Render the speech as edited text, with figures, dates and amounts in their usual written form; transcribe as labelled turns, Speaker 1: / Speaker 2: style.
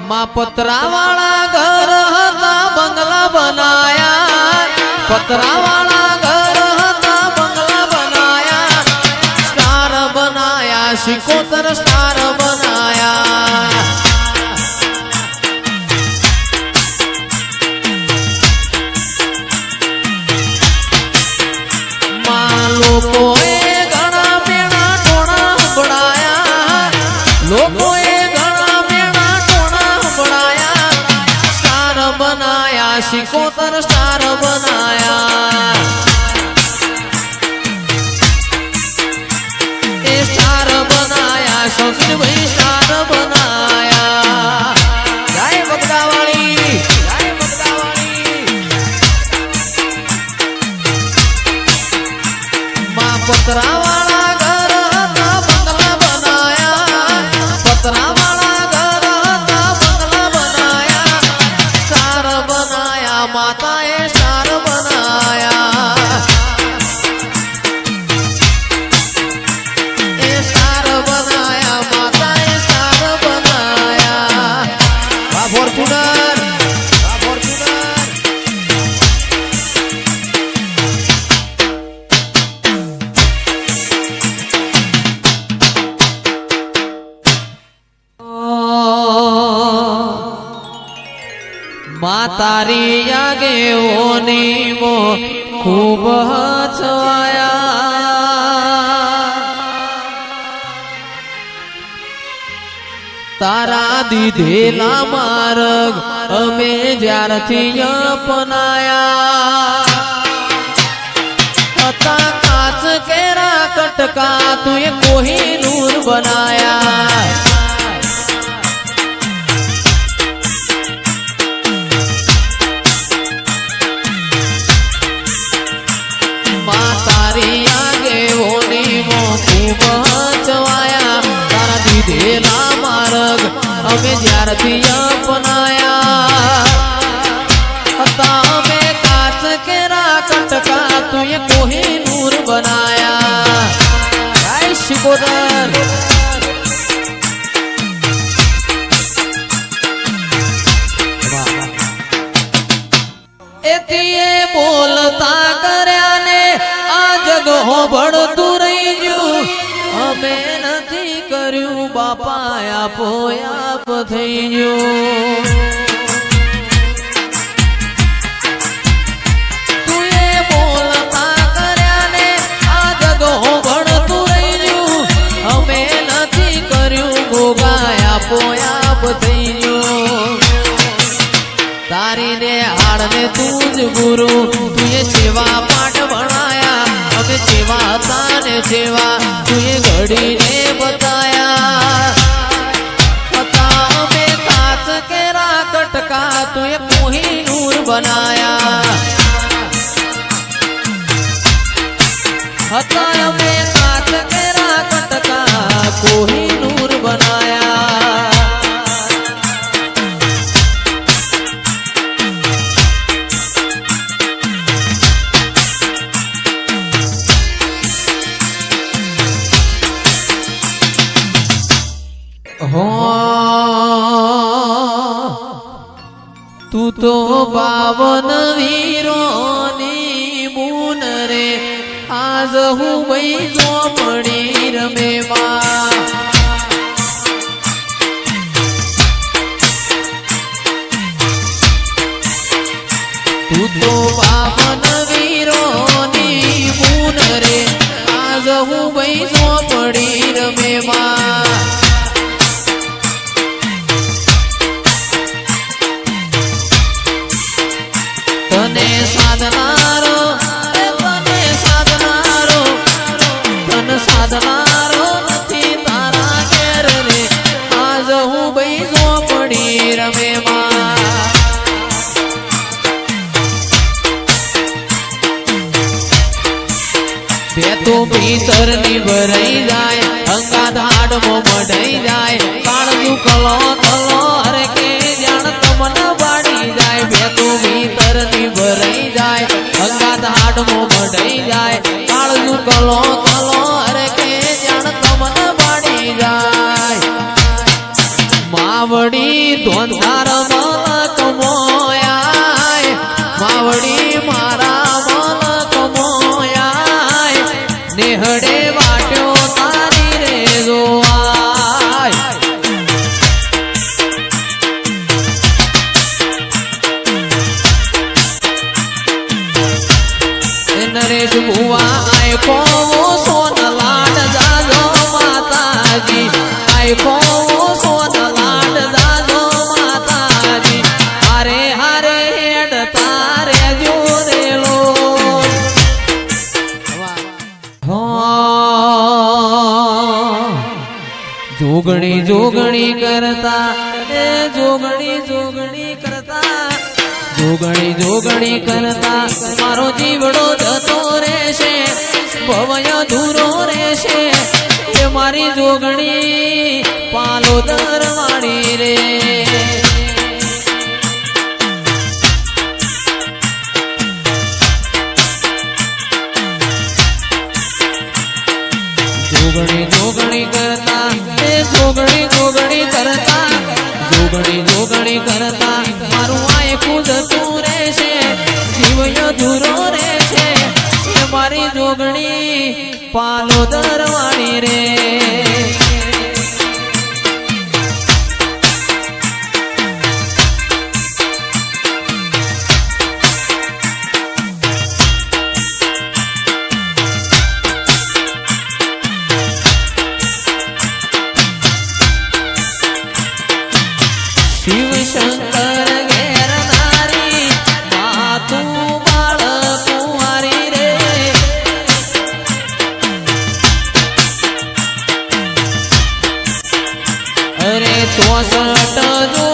Speaker 1: माँ पतरावाला घर हता बंगला बनाया, पतरावाला घर हता बंगला बनाया, स्टार बनाया, सिकोतर स्टार बनाया। माँ लोकोए घणा मेणा टोणा बनाया, लोकोए घणा मेणा टोणा बनाया, स्टार बनाया, सिकोतर स्टार बनाया। ए स्टार बनाया, शौकीन भाई स्टार बनाया। जय बगदावाड़ी, जय बगदावाड़ी। माँ पतरावाला घर हता बंगला बनाया, पतरावाला घर हता बंगला बनाया, स्टार बनाया, माताए स्टार बनाया। ए स्टार बनाया, माताए स्टार बनाया। वाह फॉर्च्यूनर, वाह फॉर्च्यूनर। माँ तारी आगेओनी मो खूब हचवाया, तारा दीधेला मार्ग अमे ज्यारथी अपनाया। हता काच केरा कटका तुए कोहिनूर बनाया। माँ तारी आगेओनी मो खूब हचवाया, तारा दीधेला मार्ग अमे ज्यारथी अपनाया। हता अमे काच केरा कटका तुए कोहिनूर बनाया। जय सिकोदर। एतिए बोलता कर्या ने आ जग होबळતું રહી ગયું, અમે નથી કર્યું બાપા આપો આપ થઈ ગયું। તુએ બોલતા કર્યા ને આ જગ હોબળતું રહી ગયું, અમે નથી કર્યું ગોગા આપો આપ થઈ ગયું। तारी ने हाड़ ने तूज गुरु तुए सेवा पाठ बनाया, अबे सेवा ताने सेवा तुए घड़ी ने बताया। पता में काच केरा कटका तुए कोहिनूर बनाया। हता में काच केरा कटका कोहिनूर बनाया। तू तो 52 वीरोनी बून रे, आज हूँ वही झोपड़ी रमे माँ। तू तो 52 वीरोनी बून रे, आज हूँ वही झोपड़ी रमे माँ। तने साधनारो, तने साधनारो, तन साधनारो नथी तारा घेर रे, आज हूँ बई झोपड़ी रमे माँ। बेतो भीतर निभराई जाए, अंगा धाड़ मो मढ़ाई जाए, काळजू कलो कलो हरे के जान तमन बाड़ी जाए। बेतो भीतर निभराई जाए, अंगा धाड़ मो मढ़ाई जाए, काळजू कलो कलो हरे के जान तमन बाड़ी जाए। ધોંધાર મલક મોયાય માવડી મારા મલક મોયાય નેહડે વાટ્યો તારી રે જોવાય નરેશ ભુવા આયકો સોન લાડ જાજો માતાજી આયકો સોન લાડ જાજો માતાજી હારે હારે હેડ તારે જોરેલો જોગણી જોગણી કરતા એ જોગણી જોગણી કરતા જોગણી જોગણી કરતા મારો જીવડો જતો રહેશે ભવય ધૂરો રહેશે એ મારી જોગણી પાલો દરવાણી રે જોગણી જોગણી કરતા એ જોગણી જોગણી કરતા જોગણી જોગણી કરતા મારું આયખું જતું રહેશે જીવય ધૂરો રહેશે એ મારી જોગણી પાલો દરવાણી રે શિવ શંકર ઘેર નારી માતું બાળ કુંવારી રે અરે 64